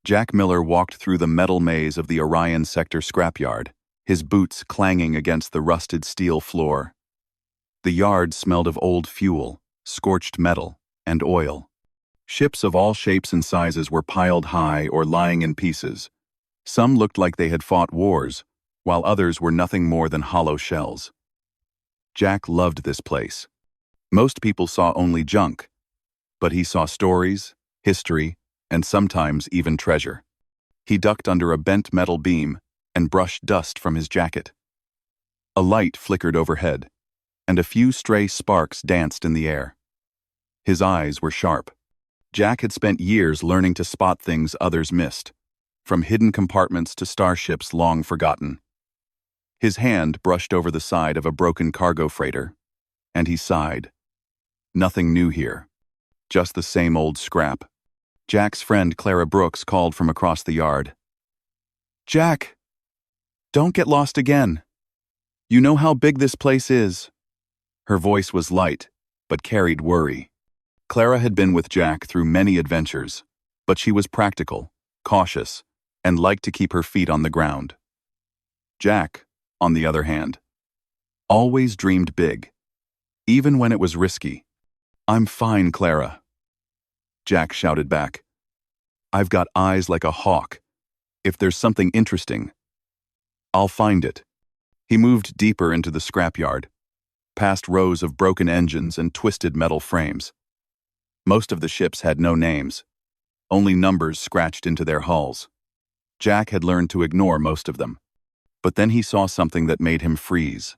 Jack Miller walked through the metal maze of the Orion Sector scrapyard, his boots clanging against the rusted steel floor. The yard smelled of old fuel, scorched metal, and oil. Ships of all shapes and sizes were piled high or lying in pieces. Some looked like they had fought wars, while others were nothing more than hollow shells. Jack loved this place. Most people saw only junk, but he saw stories, history, and sometimes even treasure. He ducked under a bent metal beam and brushed dust from his jacket. A light flickered overhead, and a few stray sparks danced in the air. His eyes were sharp. Jack had spent years learning to spot things others missed, from hidden compartments to starships long forgotten. His hand brushed over the side of a broken cargo freighter, and he sighed. Nothing new here, just the same old scrap. Jack's friend Clara Brooks called from across the yard. "Jack, don't get lost again. You know how big this place is." Her voice was light, but carried worry. Clara had been with Jack through many adventures, but she was practical, cautious, and liked to keep her feet on the ground. Jack, on the other hand, always dreamed big, even when it was risky. "I'm fine, Clara." Jack shouted back. "I've got eyes like a hawk. If there's something interesting, I'll find it." He moved deeper into the scrapyard, past rows of broken engines and twisted metal frames. Most of the ships had no names, only numbers scratched into their hulls. Jack had learned to ignore most of them. But then he saw something that made him freeze.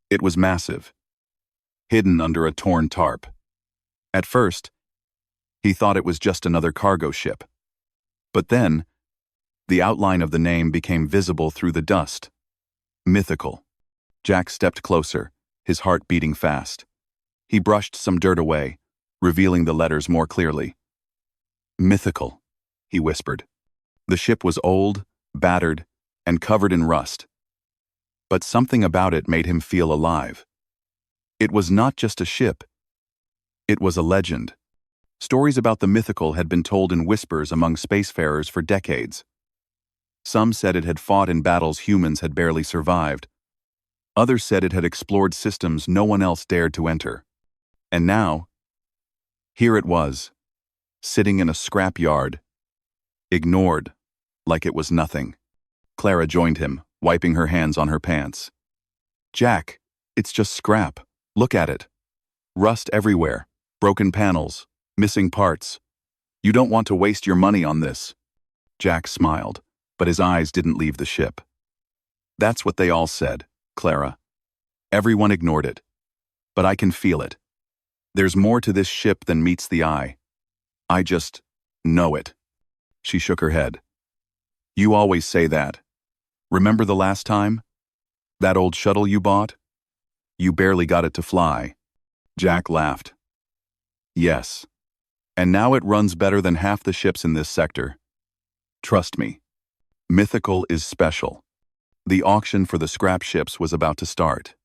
It was massive, hidden under a torn tarp. At first, he thought it was just another cargo ship. But then, the outline of the name became visible through the dust. Mythical. Jack stepped closer, his heart beating fast. He brushed some dirt away, revealing the letters more clearly. "Mythical," he whispered. The ship was old, battered, and covered in rust. But something about it made him feel alive. It was not just a ship. It was a legend. Stories about the Mythical had been told in whispers among spacefarers for decades. Some said it had fought in battles humans had barely survived. Others said it had explored systems no one else dared to enter. And now, here it was, sitting in a scrap yard, ignored, like it was nothing. Clara joined him, wiping her hands on her pants. "Jack, it's just scrap. Look at it. Rust everywhere, broken panels, missing parts. You don't want to waste your money on this." Jack smiled, but his eyes didn't leave the ship. "That's what they all said, Clara. Everyone ignored it. But I can feel it. There's more to this ship than meets the eye. I just know it." She shook her head. "You always say that. Remember the last time? That old shuttle you bought? You barely got it to fly." Jack laughed. "Yes. And now it runs better than half the ships in this sector. Trust me. Mythical is special." The auction for the scrap ships was about to start.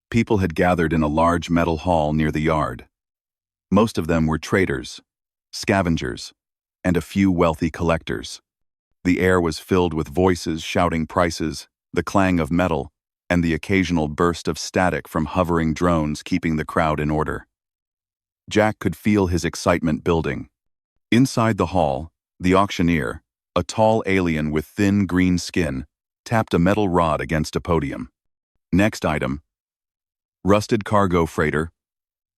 People had gathered in a large metal hall near the yard. Most of them were traders, scavengers, and a few wealthy collectors. The air was filled with voices shouting prices, the clang of metal, and the occasional burst of static from hovering drones keeping the crowd in order. Jack could feel his excitement building. Inside the hall, the auctioneer, a tall alien with thin green skin, tapped a metal rod against a podium. "Next item. Rusted cargo freighter.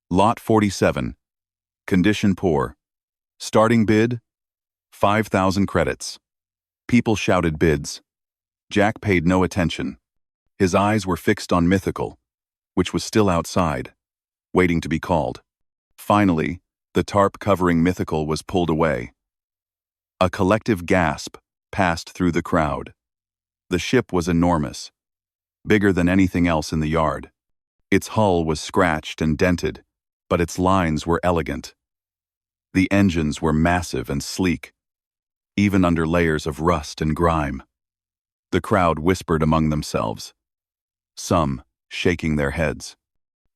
Lot 47. Condition poor. Starting bid, 5,000 credits." People shouted bids. Jack paid no attention. His eyes were fixed on Mythical, which was still outside, waiting to be called. Finally, the tarp covering Mythical was pulled away. A collective gasp passed through the crowd. The ship was enormous, bigger than anything else in the yard. Its hull was scratched and dented, but its lines were elegant. The engines were massive and sleek, even under layers of rust and grime. The crowd whispered among themselves, some shaking their heads.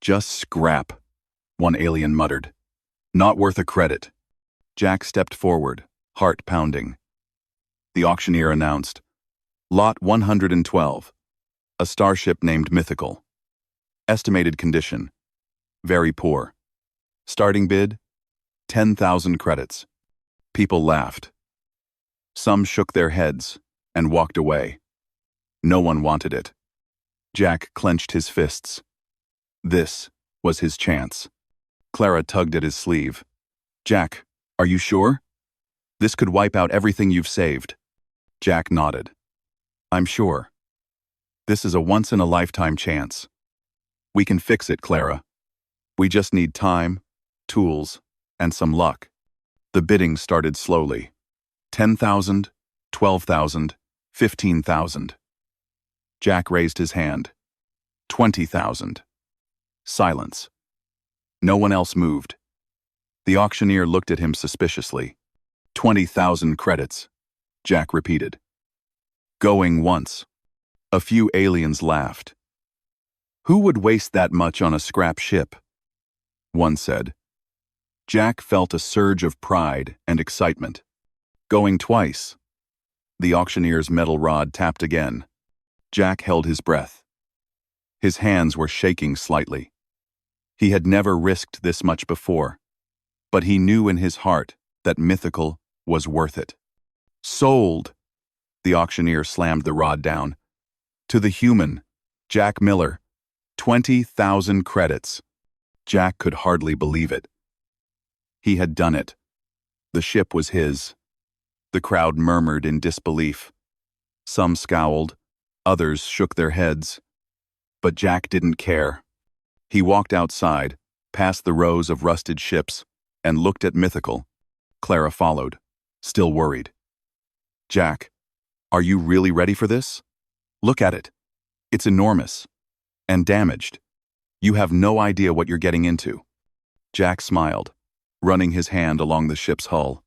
"Just scrap," one alien muttered. "Not worth a credit." Jack stepped forward, heart pounding. The auctioneer announced, Lot 112, a starship named Mythical. Estimated condition, very poor. Starting bid, 10,000 credits. People laughed. Some shook their heads and walked away. No one wanted it. Jack clenched his fists. This was his chance. Clara tugged at his sleeve. Jack, are you sure? This could wipe out everything you've saved. Jack nodded. I'm sure. This is a once-in-a-lifetime chance. We can fix it, Clara. We just need time, tools, and some luck. The bidding started slowly. 10,000, 12,000, 15,000. Jack raised his hand. 20,000. Silence. No one else moved. The auctioneer looked at him suspiciously. 20,000 credits, Jack repeated. Going once. A few aliens laughed. Who would waste that much on a scrap ship? One said. Jack felt a surge of pride and excitement. Going twice. The auctioneer's metal rod tapped again. Jack held his breath. His hands were shaking slightly. He had never risked this much before, but he knew in his heart that Mythical was worth it. Sold! The auctioneer slammed the rod down. To the human, Jack Miller, 20,000 credits. Jack could hardly believe it. He had done it. The ship was his. The crowd murmured in disbelief. Some scowled, others shook their heads. But Jack didn't care. He walked outside, past the rows of rusted ships, and looked at Mythical. Clara followed, still worried. Jack, are you really ready for this? Look at it. It's enormous. And damaged. You have no idea what you're getting into. Jack smiled, running his hand along the ship's hull.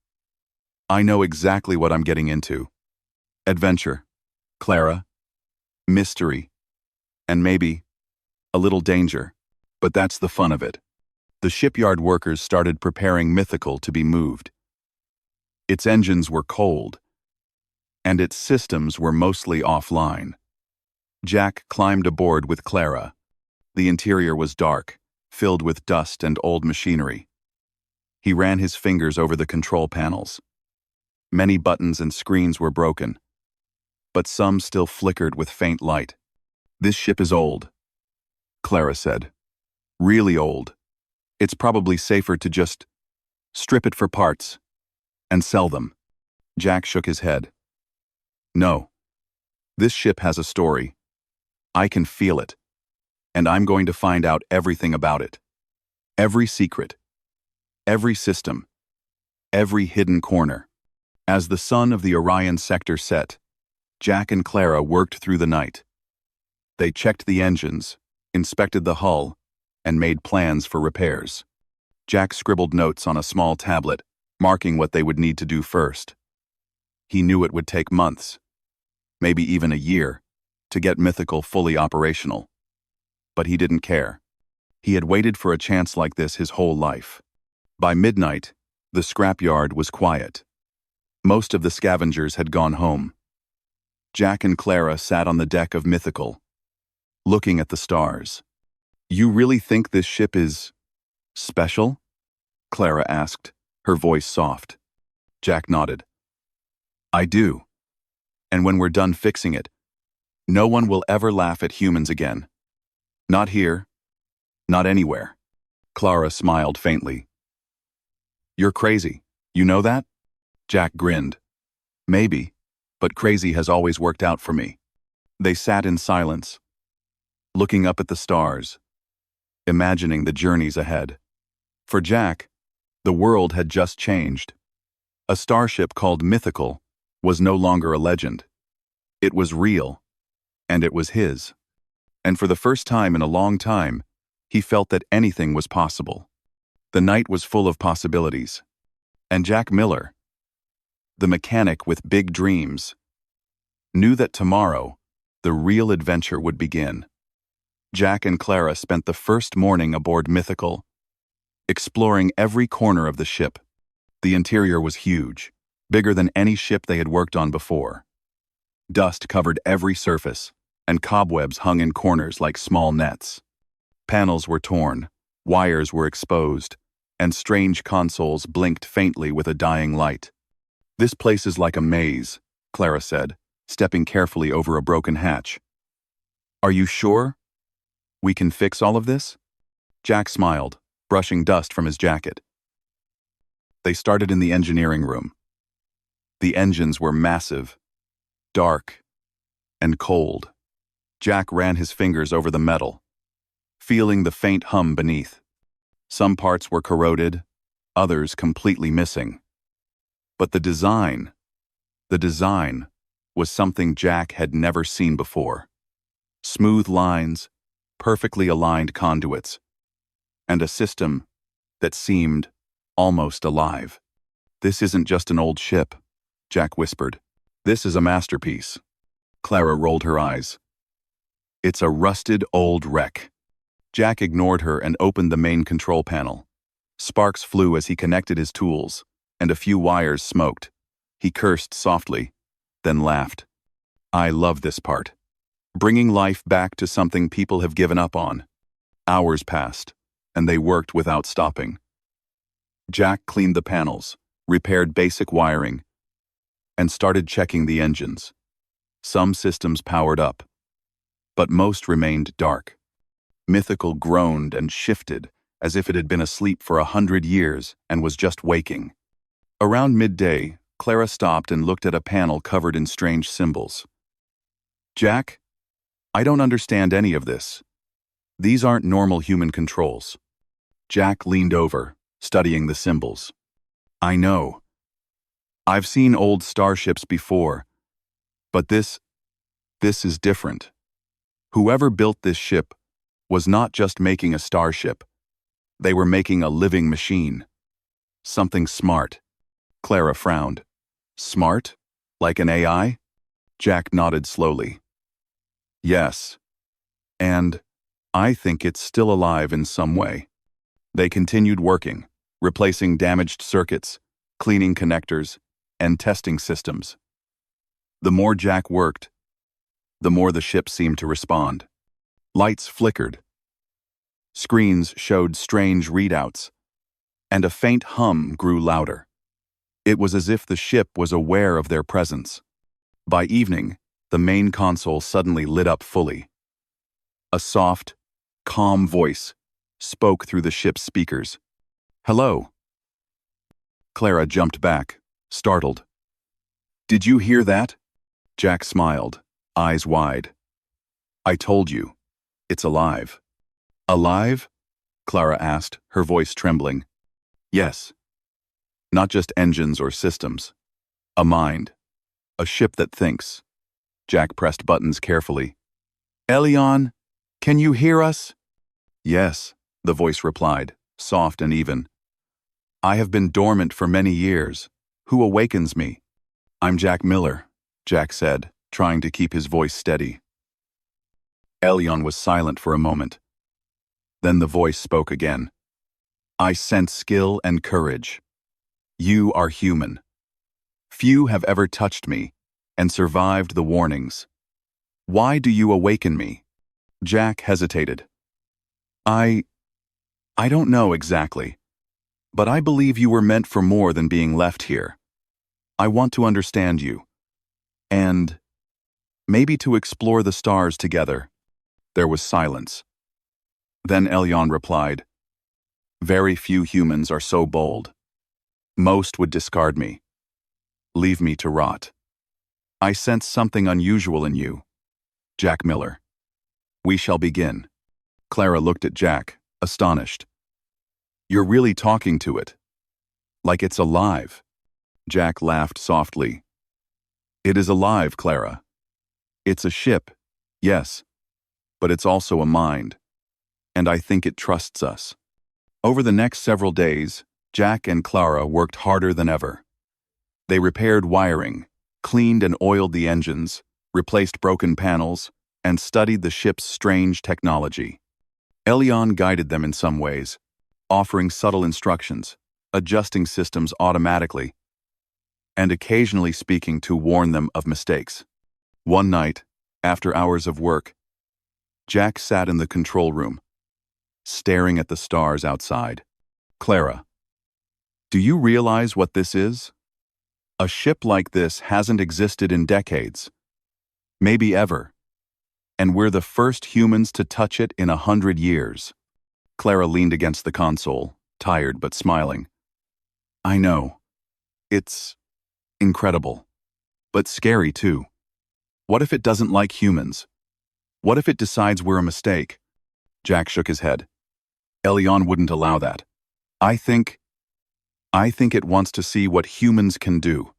I know exactly what I'm getting into. Adventure, Clara, mystery, and maybe a little danger. But that's the fun of it. The shipyard workers started preparing Mythical to be moved. Its engines were cold, and its systems were mostly offline. Jack climbed aboard with Clara. The interior was dark, filled with dust and old machinery. He ran his fingers over the control panels. Many buttons and screens were broken, but some still flickered with faint light. This ship is old, Clara said. Really old. It's probably safer to just strip it for parts and sell them. Jack shook his head. No. This ship has a story. I can feel it, and I'm going to find out everything about it. Every secret, every system, every hidden corner. As the sun of the Orion sector set, Jack and Clara worked through the night. They checked the engines, inspected the hull, and made plans for repairs. Jack scribbled notes on a small tablet, marking what they would need to do first. He knew it would take months, maybe even a year, to get Mythical fully operational. But he didn't care. He had waited for a chance like this his whole life. By midnight, the scrapyard was quiet. Most of the scavengers had gone home. Jack and Clara sat on the deck of Mythical, looking at the stars. You really think this ship is special? Clara asked, her voice soft. Jack nodded. I do. And when we're done fixing it, no one will ever laugh at humans again. Not here. Not anywhere. Clara smiled faintly. You're crazy. You know that? Jack grinned. Maybe, but crazy has always worked out for me. They sat in silence, looking up at the stars, imagining the journeys ahead. For Jack, the world had just changed. A starship called Mythical was no longer a legend. It was real, and it was his. And for the first time in a long time, he felt that anything was possible. The night was full of possibilities. And Jack Miller, the mechanic with big dreams, knew that tomorrow, the real adventure would begin. Jack and Clara spent the first morning aboard Mythical, exploring every corner of the ship. The interior was huge, bigger than any ship they had worked on before. Dust covered every surface, and cobwebs hung in corners like small nets. Panels were torn, wires were exposed, and strange consoles blinked faintly with a dying light. "This place is like a maze," Clara said, stepping carefully over a broken hatch. "Are you sure we can fix all of this?" Jack smiled, brushing dust from his jacket. They started in the engineering room. The engines were massive, dark, and cold. Jack ran his fingers over the metal, feeling the faint hum beneath. Some parts were corroded, others completely missing. But the design was something Jack had never seen before. Smooth lines, perfectly aligned conduits, and a system that seemed almost alive. "This isn't just an old ship," Jack whispered. "This is a masterpiece." Clara rolled her eyes. "It's a rusted old wreck." Jack ignored her and opened the main control panel. Sparks flew as he connected his tools, and a few wires smoked. He cursed softly, then laughed. "I love this part. Bringing life back to something people have given up on." Hours passed, and they worked without stopping. Jack cleaned the panels, repaired basic wiring, and started checking the engines. Some systems powered up, but most remained dark. Mythical groaned and shifted as if it had been asleep for 100 years and was just waking. Around midday, Clara stopped and looked at a panel covered in strange symbols. "Jack, I don't understand any of this. These aren't normal human controls." Jack leaned over, studying the symbols. "I know. I've seen old starships before, but this is different. Whoever built this ship was not just making a starship. They were making a living machine. Something smart." Clara frowned. "Smart? Like an AI?" Jack nodded slowly. "Yes. And I think it's still alive in some way." They continued working, replacing damaged circuits, cleaning connectors, and testing systems. The more Jack worked, the more the ship seemed to respond. Lights flickered. Screens showed strange readouts, and a faint hum grew louder. It was as if the ship was aware of their presence. By evening, the main console suddenly lit up fully. A soft, calm voice spoke through the ship's speakers. "Hello." Clara jumped back, startled. "Did you hear that?" Jack smiled, eyes wide. "I told you. It's alive." "Alive?" Clara asked, her voice trembling. "Yes. Not just engines or systems. A mind. A ship that thinks." Jack pressed buttons carefully. "Elion, can you hear us?" "Yes," the voice replied, soft and even. "I have been dormant for many years. Who awakens me?" "I'm Jack Miller," Jack said, trying to keep his voice steady. Elion was silent for a moment. Then the voice spoke again. "I sense skill and courage. You are human. Few have ever touched me and survived the warnings. Why do you awaken me?" Jack hesitated. I don't know exactly, but I believe you were meant for more than being left here. I want to understand you, and maybe to explore the stars together." There was silence. Then Elion replied, "Very few humans are so bold. Most would discard me, leave me to rot. I sense something unusual in you, Jack Miller. We shall begin." Clara looked at Jack, astonished. "You're really talking to it. Like it's alive." Jack laughed softly. "It is alive, Clara. It's a ship, yes, but it's also a mind, and I think it trusts us." Over the next several days, Jack and Clara worked harder than ever. They repaired wiring, cleaned and oiled the engines, replaced broken panels, and studied the ship's strange technology. Elion guided them in some ways, offering subtle instructions, adjusting systems automatically. and occasionally speaking to warn them of mistakes. One night, after hours of work, Jack sat in the control room, staring at the stars outside. "Clara, do you realize what this is? A ship like this hasn't existed in decades, maybe ever, and we're the first humans to touch it in 100 years. Clara leaned against the console, tired but smiling. "I know. It's incredible. But scary, too. What if it doesn't like humans? What if it decides we're a mistake?" Jack shook his head. "Elion wouldn't allow that. I think it wants to see what humans can do.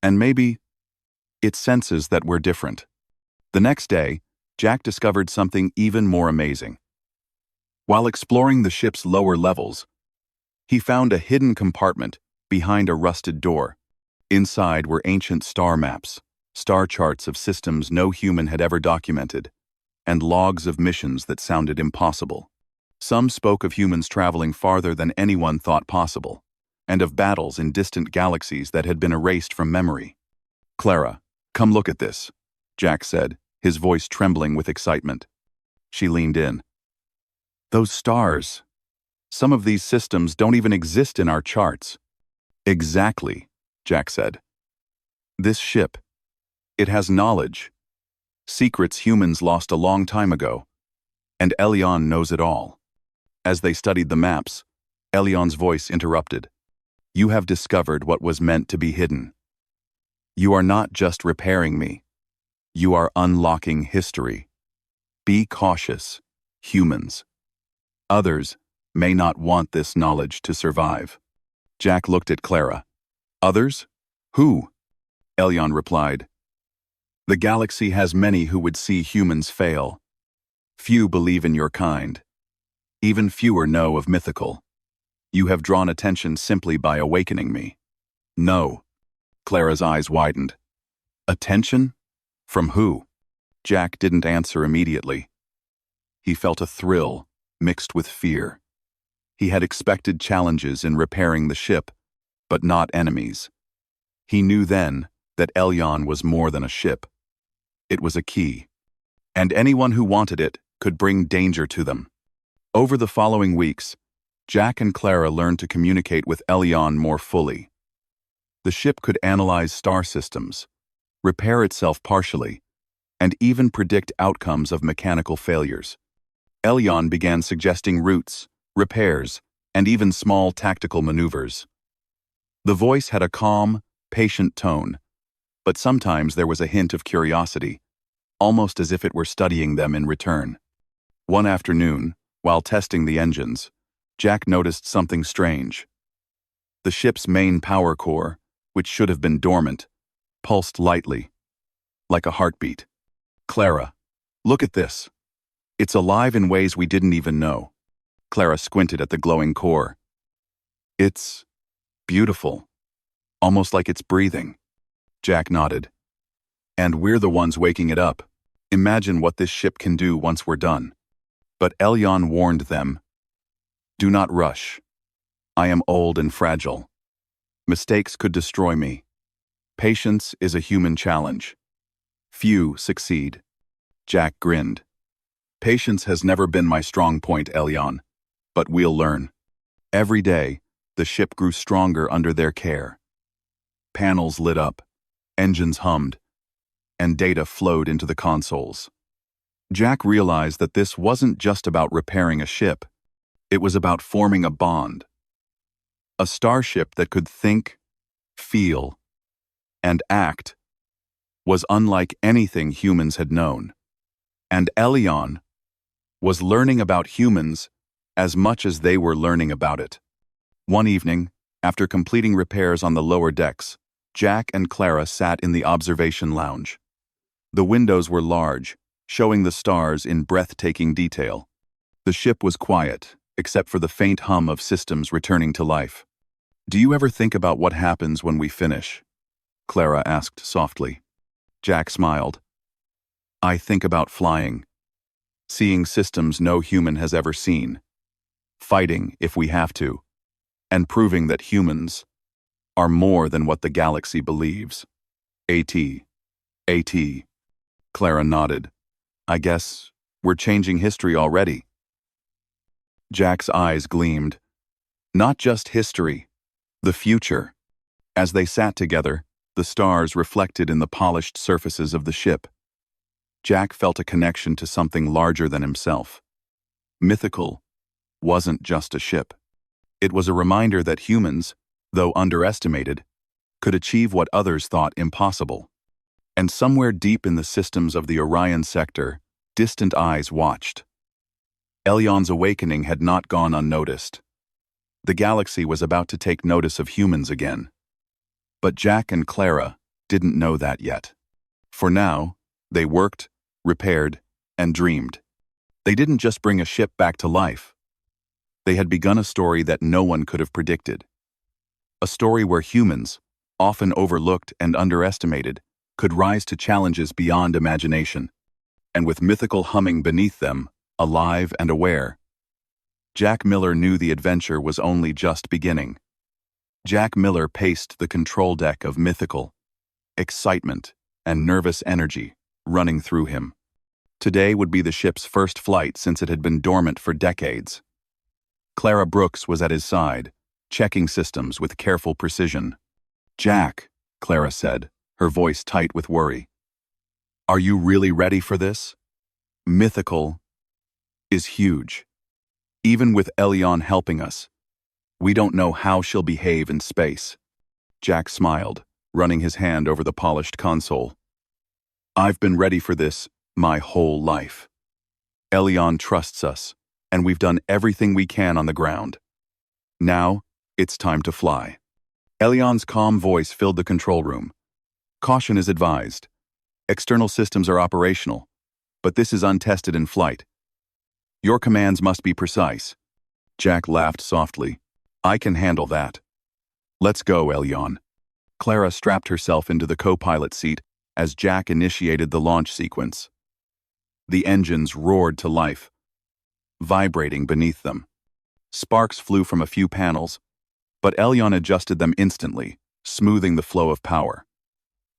And maybe it senses that we're different." The next day, Jack discovered something even more amazing. While exploring the ship's lower levels, he found a hidden compartment behind a rusted door. Inside were ancient star maps, star charts of systems no human had ever documented, and logs of missions that sounded impossible. Some spoke of humans traveling farther than anyone thought possible, and of battles in distant galaxies that had been erased from memory. "Clara, come look at this," Jack said, his voice trembling with excitement. She leaned in. "Those stars. Some of these systems don't even exist in our charts." "Exactly," Jack said. "This ship, it has knowledge. Secrets humans lost a long time ago, and Elion knows it all." As they studied the maps, Elion's voice interrupted. "You have discovered what was meant to be hidden. You are not just repairing me. You are unlocking history. Be cautious, humans. Others may not want this knowledge to survive." Jack looked at Clara. "Others? Who?" Elion replied. "The galaxy has many who would see humans fail. Few believe in your kind. Even fewer know of Mythical. You have drawn attention simply by awakening me." "No." Clara's eyes widened. "Attention? From who?" Jack didn't answer immediately. He felt a thrill mixed with fear. He had expected challenges in repairing the ship, but not enemies. He knew then that Elion was more than a ship. It was a key, and anyone who wanted it could bring danger to them. Over the following weeks, Jack and Clara learned to communicate with Elion more fully. The ship could analyze star systems, repair itself partially, and even predict outcomes of mechanical failures. Elion began suggesting routes, repairs, and even small tactical maneuvers. The voice had a calm, patient tone, but sometimes there was a hint of curiosity, almost as if it were studying them in return. One afternoon, while testing the engines, Jack noticed something strange. The ship's main power core, which should have been dormant, pulsed lightly, like a heartbeat. "Clara, look at this. It's alive in ways we didn't even know." Clara squinted at the glowing core. "It's beautiful, almost like it's breathing." Jack nodded. "And we're the ones waking it up. Imagine what this ship can do once we're done." But Elion warned them, "Do not rush. I am old and fragile. Mistakes could destroy me. Patience is a human challenge. Few succeed." Jack grinned. "Patience has never been my strong point, Elion, but we'll learn." Every day, the ship grew stronger under their care. Panels lit up, engines hummed, and data flowed into the consoles. Jack realized that this wasn't just about repairing a ship. It was about forming a bond. A starship that could think, feel, and act was unlike anything humans had known. And Elion was learning about humans as much as they were learning about it. One evening, after completing repairs on the lower decks, Jack and Clara sat in the observation lounge. The windows were large, showing the stars in breathtaking detail. The ship was quiet, except for the faint hum of systems returning to life. "Do you ever think about what happens when we finish?" Clara asked softly. Jack smiled. "I think about flying, seeing systems no human has ever seen, fighting if we have to, and proving that humans are more than what the galaxy believes. A.T. A.T. Clara nodded. I guess we're changing history already. Jack's eyes gleamed. Not just history, the future. As they sat together, the stars reflected in the polished surfaces of the ship. Jack felt a connection to something larger than himself. Mythical wasn't just a ship. It was a reminder that humans, though underestimated, could achieve what others thought impossible. And somewhere deep in the systems of the Orion sector, distant eyes watched. Elion's awakening had not gone unnoticed. The galaxy was about to take notice of humans again. But Jack and Clara didn't know that yet. For now, they worked, repaired, and dreamed. They didn't just bring a ship back to life. They had begun a story that no one could have predicted. A story where humans, often overlooked and underestimated, could rise to challenges beyond imagination. And with Mythical humming beneath them, alive and aware, Jack Miller knew the adventure was only just beginning. Jack Miller paced the control deck of Mythical, excitement and nervous energy running through him. Today would be the ship's first flight since it had been dormant for decades. Clara Brooks was at his side, checking systems with careful precision. Jack, Clara said, her voice tight with worry. Are you really ready for this? Mythical is huge. Even with Elion helping us, we don't know how she'll behave in space. Jack smiled, running his hand over the polished console. I've been ready for this my whole life. Elion trusts us, and we've done everything we can on the ground. Now, it's time to fly. Elion's calm voice filled the control room. Caution is advised. External systems are operational, but this is untested in flight. Your commands must be precise. Jack laughed softly. I can handle that. Let's go, Elion. Clara strapped herself into the co-pilot seat as Jack initiated the launch sequence. The engines roared to life, vibrating beneath them. Sparks flew from a few panels, but Elion adjusted them instantly, smoothing the flow of power.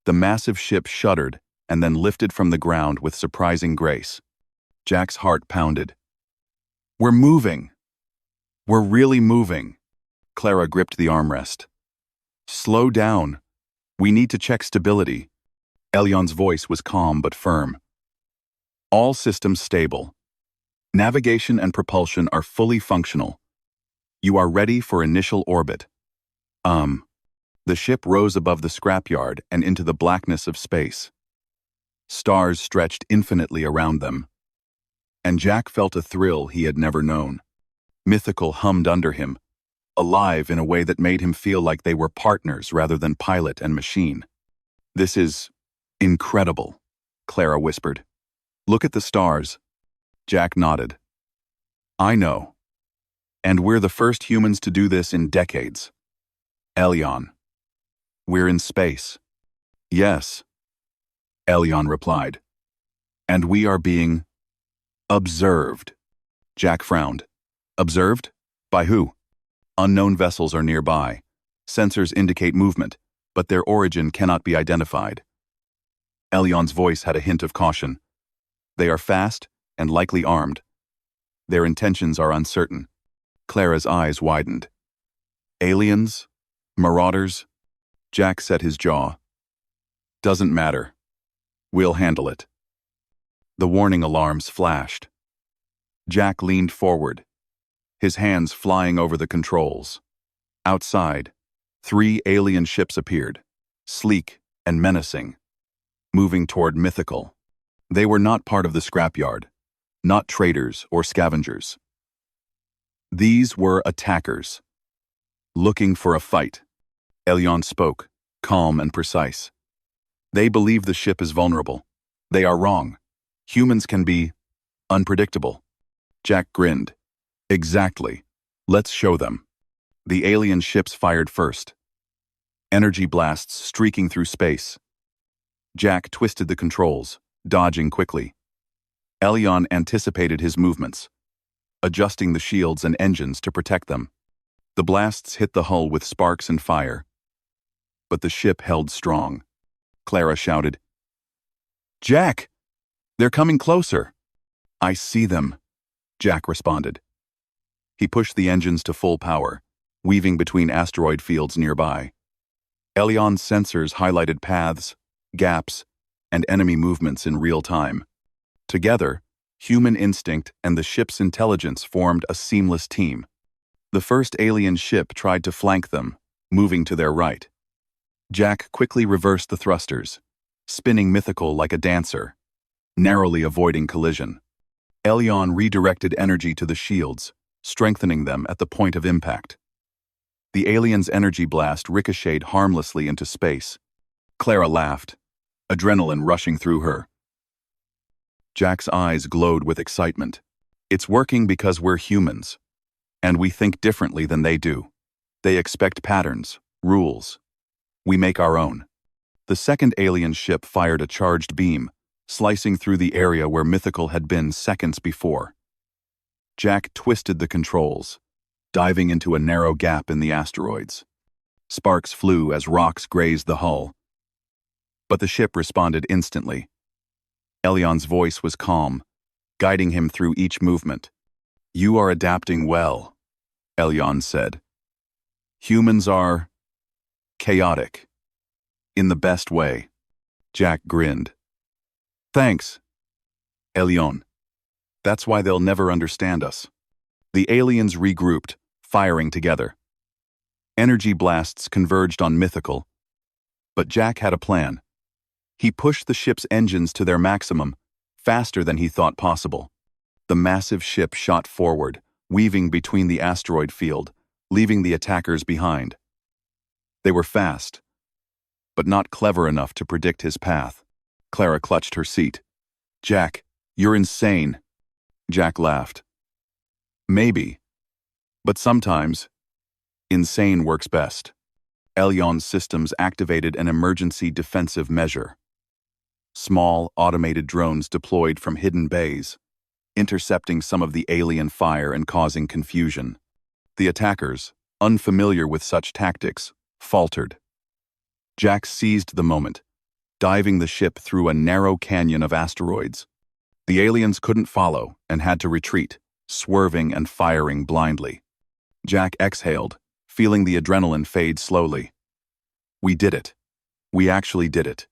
The massive ship shuddered and then lifted from the ground with surprising grace. Jack's heart pounded. We're moving. We're really moving. Clara gripped the armrest. Slow down. We need to check stability. Elion's voice was calm but firm. All systems stable. Navigation and propulsion are fully functional. You are ready for initial orbit. The ship rose above the scrapyard and into the blackness of space. Stars stretched infinitely around them. And Jack felt a thrill he had never known. Mythical hummed under him, alive in a way that made him feel like they were partners rather than pilot and machine. This is incredible, Clara whispered. Look at the stars. Jack nodded. I know. And we're the first humans to do this in decades. Elion. We're in space. Yes. Elion replied. And we are being observed. Jack frowned. Observed? By who? Unknown vessels are nearby. Sensors indicate movement, but their origin cannot be identified. Elion's voice had a hint of caution. They are fast and likely armed. Their intentions are uncertain. Clara's eyes widened. Aliens? Marauders? Jack set his jaw. Doesn't matter. We'll handle it. The warning alarms flashed. Jack leaned forward, his hands flying over the controls. Outside, 3 alien ships appeared, sleek and menacing, moving toward Mythical. They were not part of the scrapyard, not traders or scavengers. These were attackers, looking for a fight. Elion spoke, calm and precise. They believe the ship is vulnerable. They are wrong. Humans can be unpredictable. Jack grinned. Exactly. Let's show them. The alien ships fired first. Energy blasts streaking through space. Jack twisted the controls, dodging quickly. Elion anticipated his movements, adjusting the shields and engines to protect them. The blasts hit the hull with sparks and fire, but the ship held strong. Clara shouted, "Jack! They're coming closer!" "I see them," Jack responded. He pushed the engines to full power, weaving between asteroid fields nearby. Elion's sensors highlighted paths, gaps, and enemy movements in real time. Together, human instinct and the ship's intelligence formed a seamless team. The first alien ship tried to flank them, moving to their right. Jack quickly reversed the thrusters, spinning Mythical like a dancer, narrowly avoiding collision. Elion redirected energy to the shields, strengthening them at the point of impact. The alien's energy blast ricocheted harmlessly into space. Clara laughed, adrenaline rushing through her. Jack's eyes glowed with excitement. It's working because we're humans, and we think differently than they do. They expect patterns, rules. We make our own. The second alien ship fired a charged beam, slicing through the area where Mythical had been seconds before. Jack twisted the controls, diving into a narrow gap in the asteroids. Sparks flew as rocks grazed the hull. But the ship responded instantly. Elion's voice was calm, guiding him through each movement. "You are adapting well," Elion said. "Humans are chaotic. In the best way." Jack grinned. "Thanks, Elion. That's why they'll never understand us." The aliens regrouped, firing together. Energy blasts converged on Mythical, but Jack had a plan. He pushed the ship's engines to their maximum, faster than he thought possible. The massive ship shot forward, weaving between the asteroid field, leaving the attackers behind. They were fast, but not clever enough to predict his path. Clara clutched her seat. "Jack, you're insane." Jack laughed. "Maybe, but sometimes, insane works best." Elion's systems activated an emergency defensive measure. Small, automated drones deployed from hidden bays, intercepting some of the alien fire and causing confusion. The attackers, unfamiliar with such tactics, faltered. Jack seized the moment, diving the ship through a narrow canyon of asteroids. The aliens couldn't follow and had to retreat, swerving and firing blindly. Jack exhaled, feeling the adrenaline fade slowly. "We did it. We actually did it."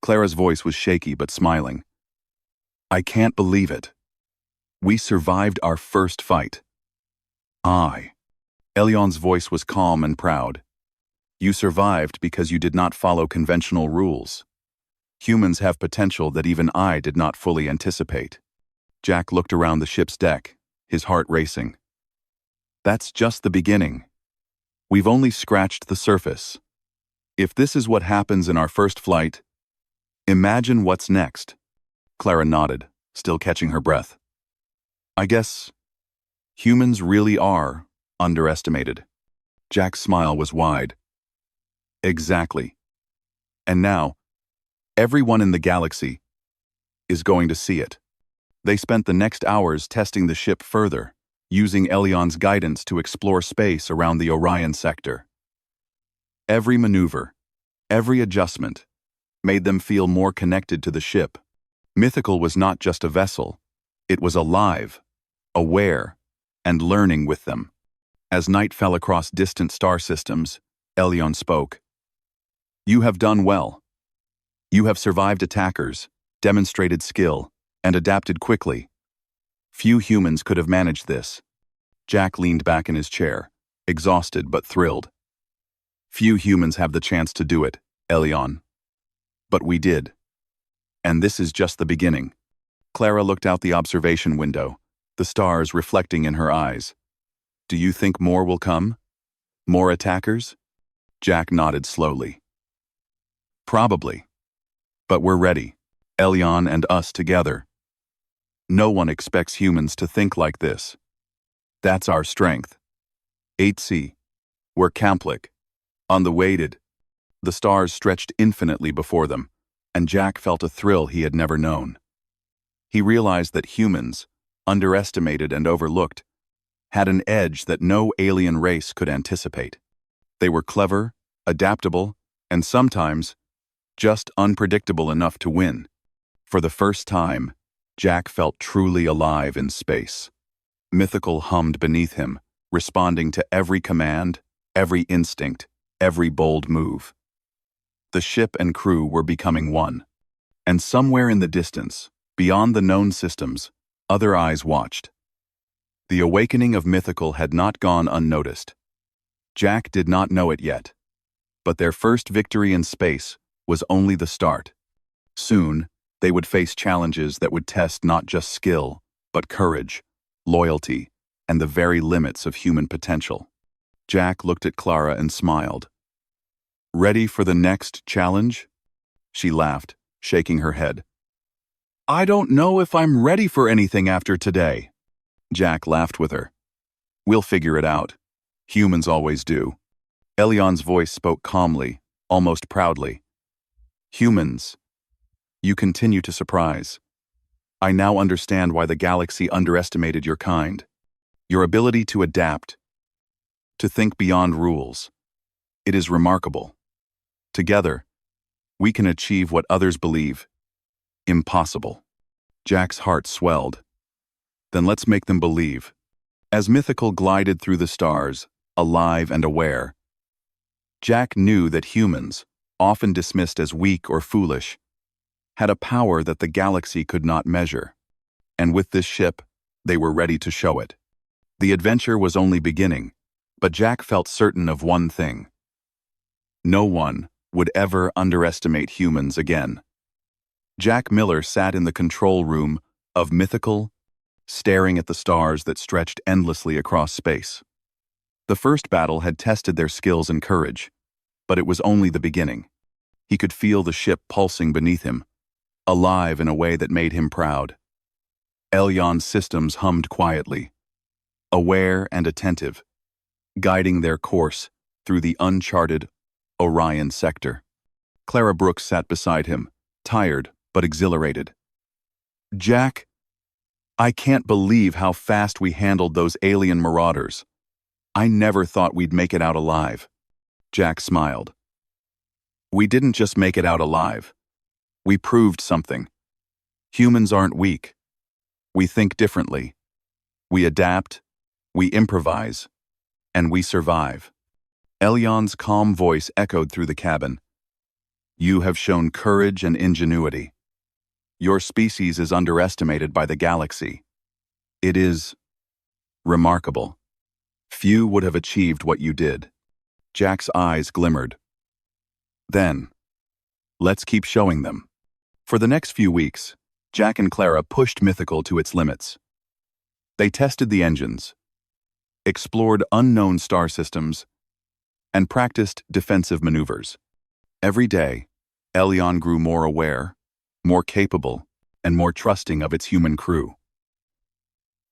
Clara's voice was shaky but smiling. "I can't believe it. We survived our first fight." "Aye." Elion's voice was calm and proud. "You survived because you did not follow conventional rules. Humans have potential that even I did not fully anticipate." Jack looked around the ship's deck, his heart racing. "That's just the beginning. We've only scratched the surface. If this is what happens in our first flight, imagine what's next." Clara nodded, still catching her breath. "I guess humans really are underestimated." Jack's smile was wide. "Exactly. And now, everyone in the galaxy is going to see it." They spent the next hours testing the ship further, using Elion's guidance to explore space around the Orion sector. Every maneuver, every adjustment, made them feel more connected to the ship. Mythical was not just a vessel, it was alive, aware, and learning with them. As night fell across distant star systems, Elion spoke. "You have done well. You have survived attackers, demonstrated skill, and adapted quickly. Few humans could have managed this." Jack leaned back in his chair, exhausted but thrilled. "Few humans have the chance to do it, Elion. But we did. And this is just the beginning." Clara looked out the observation window, the stars reflecting in her eyes. "Do you think more will come? More attackers?" Jack nodded slowly. "Probably. But we're ready, Elion and us together. No one expects humans to think like this. That's our strength. 8C. We're Camplik. On the weighted." The stars stretched infinitely before them, and Jack felt a thrill he had never known. He realized that humans, underestimated and overlooked, had an edge that no alien race could anticipate. They were clever, adaptable, and sometimes just unpredictable enough to win. For the first time, Jack felt truly alive in space. Mythical hummed beneath him, responding to every command, every instinct, every bold move. The ship and crew were becoming one. And somewhere in the distance, beyond the known systems, other eyes watched. The awakening of Mythical had not gone unnoticed. Jack did not know it yet, but their first victory in space was only the start. Soon, they would face challenges that would test not just skill, but courage, loyalty, and the very limits of human potential. Jack looked at Clara and smiled. "Ready for the next challenge?" She laughed, shaking her head. "I don't know if I'm ready for anything after today." Jack laughed with her. "We'll figure it out. Humans always do." Elion's voice spoke calmly, almost proudly. "Humans, you continue to surprise. I now understand why the galaxy underestimated your kind. Your ability to adapt, to think beyond rules. It is remarkable. Together, we can achieve what others believe impossible." Jack's heart swelled. "Then let's make them believe." As Mythical glided through the stars, alive and aware, Jack knew that humans, often dismissed as weak or foolish, had a power that the galaxy could not measure. And with this ship, they were ready to show it. The adventure was only beginning, but Jack felt certain of one thing. No one would ever underestimate humans again. Jack Miller sat in the control room of Mythical, staring at the stars that stretched endlessly across space. The first battle had tested their skills and courage, but it was only the beginning. He could feel the ship pulsing beneath him, alive in a way that made him proud. Elion's systems hummed quietly, aware and attentive, guiding their course through the uncharted Orion sector. Clara Brooks sat beside him, tired but exhilarated. "Jack, I can't believe how fast we handled those alien marauders. I never thought we'd make it out alive." Jack smiled. "We didn't just make it out alive. We proved something. Humans aren't weak. We think differently. We adapt, we improvise, and we survive." Elion's calm voice echoed through the cabin. "You have shown courage and ingenuity. Your species is underestimated by the galaxy. It is remarkable. Few would have achieved what you did." Jack's eyes glimmered. "Then, let's keep showing them." For the next few weeks, Jack and Clara pushed Mythical to its limits. They tested the engines, explored unknown star systems, and practiced defensive maneuvers. Every day, Elion grew more aware, more capable, and more trusting of its human crew.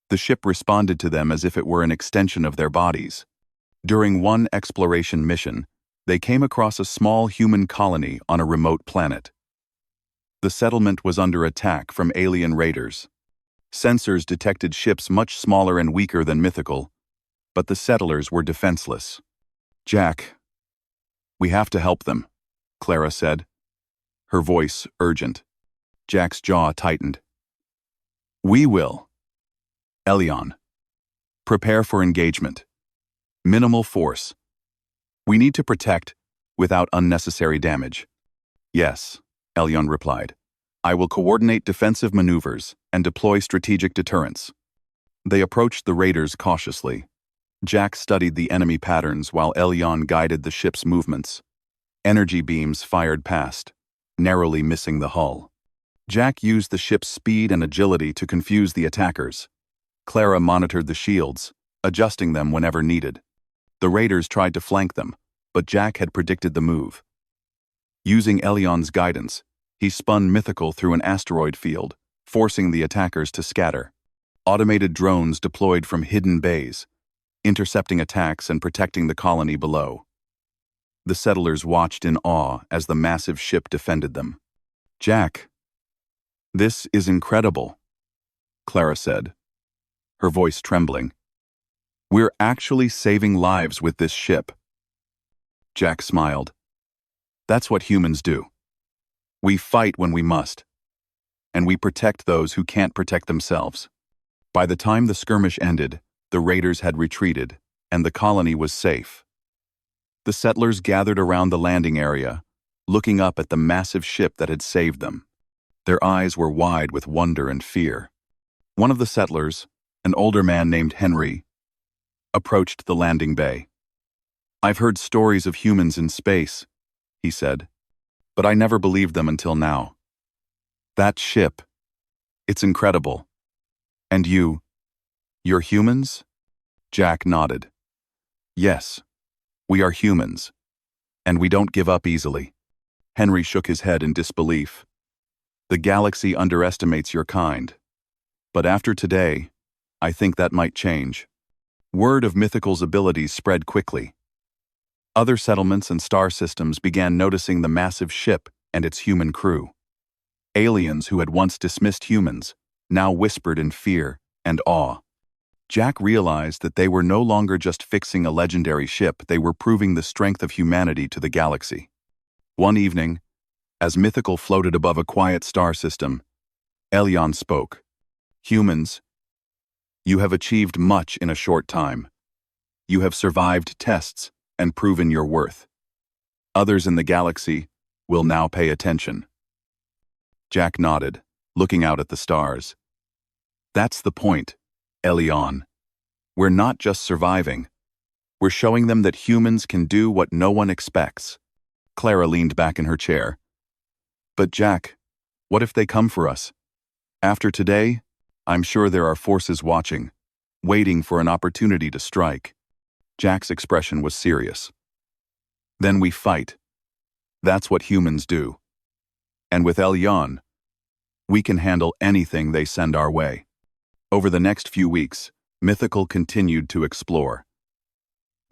The ship responded to them as if it were an extension of their bodies. During one exploration mission, they came across a small human colony on a remote planet. The settlement was under attack from alien raiders. Sensors detected ships much smaller and weaker than Mythical, but the settlers were defenseless. "Jack, we have to help them," Clara said, her voice urgent. Jack's jaw tightened. "We will." "Elion, prepare for engagement. Minimal force. We need to protect without unnecessary damage." "Yes," Elion replied. "I will coordinate defensive maneuvers and deploy strategic deterrence." They approached the raiders cautiously. Jack studied the enemy patterns while Elion guided the ship's movements. Energy beams fired past, narrowly missing the hull. Jack used the ship's speed and agility to confuse the attackers. Clara monitored the shields, adjusting them whenever needed. The raiders tried to flank them, but Jack had predicted the move. Using Elion's guidance, he spun Mythical through an asteroid field, forcing the attackers to scatter. Automated drones deployed from hidden bays, intercepting attacks and protecting the colony below. The settlers watched in awe as the massive ship defended them. "Jack, this is incredible," Clara said, her voice trembling. "We're actually saving lives with this ship." Jack smiled. That's what humans do. We fight when we must, and we protect those who can't protect themselves. By the time the skirmish ended, the raiders had retreated, and the colony was safe. The settlers gathered around the landing area, looking up at the massive ship that had saved them. Their eyes were wide with wonder and fear. One of the settlers, an older man named Henry, approached the landing bay. "I've heard stories of humans in space," he said, "but I never believed them until now. That ship, it's incredible. And you're humans?" Jack nodded. "Yes, we are humans, and we don't give up easily." Henry shook his head in disbelief. "The galaxy underestimates your kind. But after today, I think that might change." Word of Mythical's abilities spread quickly. Other settlements and star systems began noticing the massive ship and its human crew. Aliens who had once dismissed humans now whispered in fear and awe. Jack realized that they were no longer just fixing a legendary ship, they were proving the strength of humanity to the galaxy. One evening, as Mythical floated above a quiet star system, Elion spoke. "Humans, you have achieved much in a short time. You have survived tests and proven your worth. Others in the galaxy will now pay attention." Jack nodded, looking out at the stars. "That's the point, Elion. We're not just surviving. We're showing them that humans can do what no one expects." Clara leaned back in her chair. "But Jack, what if they come for us? After today, I'm sure there are forces watching, waiting for an opportunity to strike." Jack's expression was serious. "Then we fight. That's what humans do. And with Elion, we can handle anything they send our way." Over the next few weeks, Mythical continued to explore.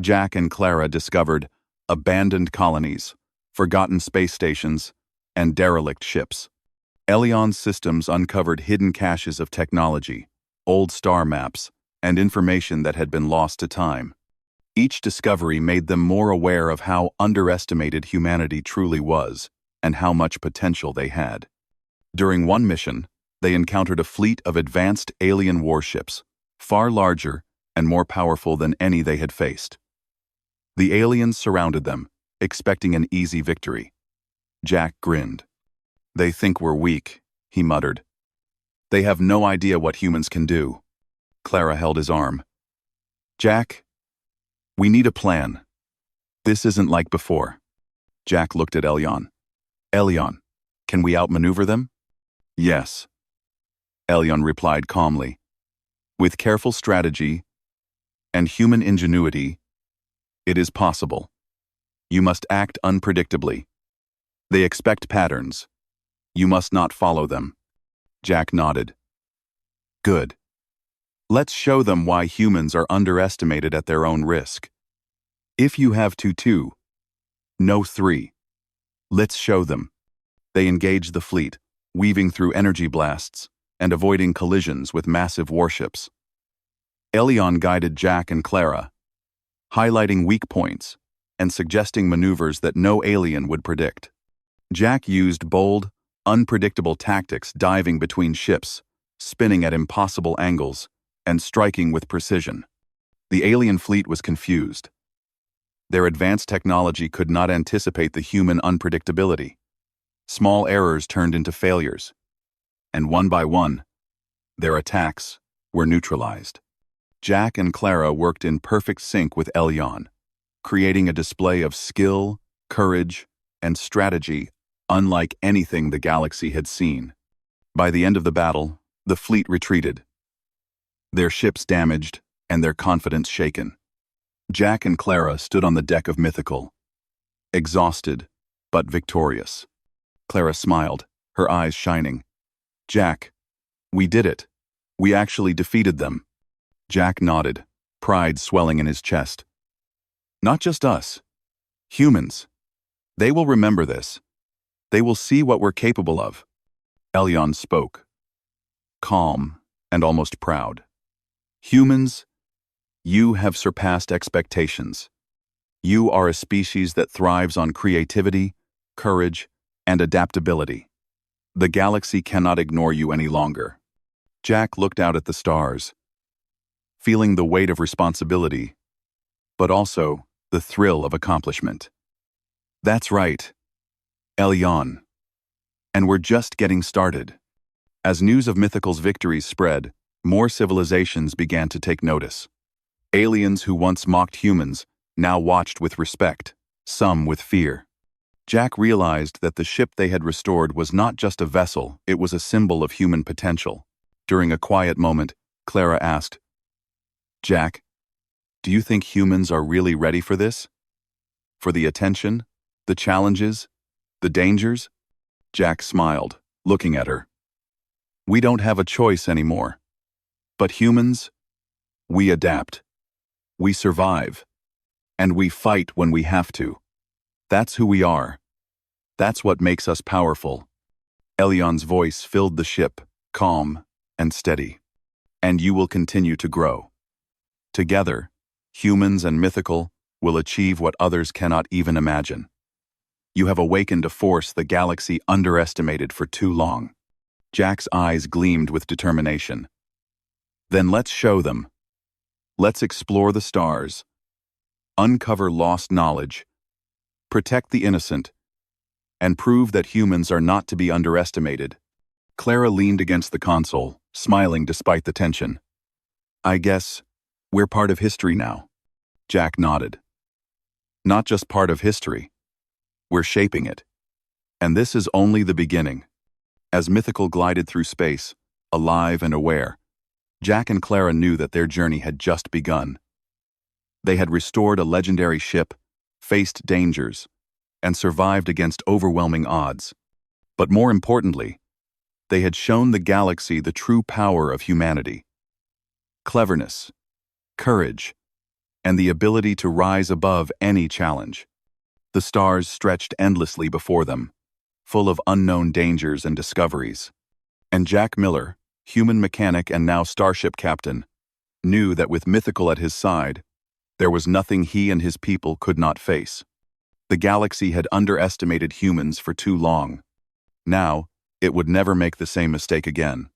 Jack and Clara discovered abandoned colonies, forgotten space stations, and derelict ships. Elion's systems uncovered hidden caches of technology, old star maps, and information that had been lost to time. Each discovery made them more aware of how underestimated humanity truly was and how much potential they had. During one mission, they encountered a fleet of advanced alien warships, far larger and more powerful than any they had faced. The aliens surrounded them, expecting an easy victory. Jack grinned. "They think we're weak," he muttered. "They have no idea what humans can do." Clara held his arm. "Jack, we need a plan. This isn't like before." Jack looked at Elion. "Elion, can we outmaneuver them?" "Yes," Elion replied calmly. "With careful strategy and human ingenuity, it is possible. You must act unpredictably. They expect patterns. You must not follow them." Jack nodded. "Good. Let's show them why humans are underestimated at their own risk. If you have two, no three. Let's show them." They engaged the fleet, weaving through energy blasts and avoiding collisions with massive warships. Elion guided Jack and Clara, highlighting weak points and suggesting maneuvers that no alien would predict. Jack used bold, unpredictable tactics, diving between ships, spinning at impossible angles, and striking with precision. The alien fleet was confused. Their advanced technology could not anticipate the human unpredictability. Small errors turned into failures, and one by one, their attacks were neutralized. Jack and Clara worked in perfect sync with Elion, creating a display of skill, courage, and strategy unlike anything the galaxy had seen. By the end of the battle, the fleet retreated, their ships damaged and their confidence shaken. Jack and Clara stood on the deck of Mythical, exhausted but victorious. Clara smiled, her eyes shining. "Jack, we did it. We actually defeated them." Jack nodded, pride swelling in his chest. "Not just us. Humans. They will remember this. They will see what we're capable of." Elion spoke, calm and almost proud. "Humans, you have surpassed expectations. You are a species that thrives on creativity, courage, and adaptability. The galaxy cannot ignore you any longer. Jack looked out at the stars, feeling the weight of responsibility, but also the thrill of accomplishment. That's right, Elyon. And we're just getting started. As news of Mythical's victories spread, more civilizations began to take notice. Aliens who once mocked humans now watched with respect, some with fear. Jack realized that the ship they had restored was not just a vessel, it was a symbol of human potential. During a quiet moment, Clara asked, "Jack, do you think humans are really ready for this? For the attention, the challenges, the dangers?" Jack smiled, looking at her. "We don't have a choice anymore. But humans, we adapt. We survive. And we fight when we have to. That's who we are. That's what makes us powerful." Elyon's voice filled the ship, calm and steady. "And you will continue to grow. Together, humans and Mythical will achieve what others cannot even imagine. You have awakened a force the galaxy underestimated for too long." Jack's eyes gleamed with determination. "Then let's show them. Let's explore the stars, uncover lost knowledge, protect the innocent, and prove that humans are not to be underestimated." Clara leaned against the console, smiling despite the tension. "I guess we're part of history now." Jack nodded. "Not just part of history. We're shaping it. And this is only the beginning." As Mythical glided through space, alive and aware, Jack and Clara knew that their journey had just begun. They had restored a legendary ship, faced dangers, and survived against overwhelming odds. But more importantly, they had shown the galaxy the true power of humanity. Cleverness, courage, and the ability to rise above any challenge. The stars stretched endlessly before them, full of unknown dangers and discoveries. And Jack Miller, human mechanic and now Starship captain, knew that with Mythical at his side, there was nothing he and his people could not face. The galaxy had underestimated humans for too long. Now, it would never make the same mistake again.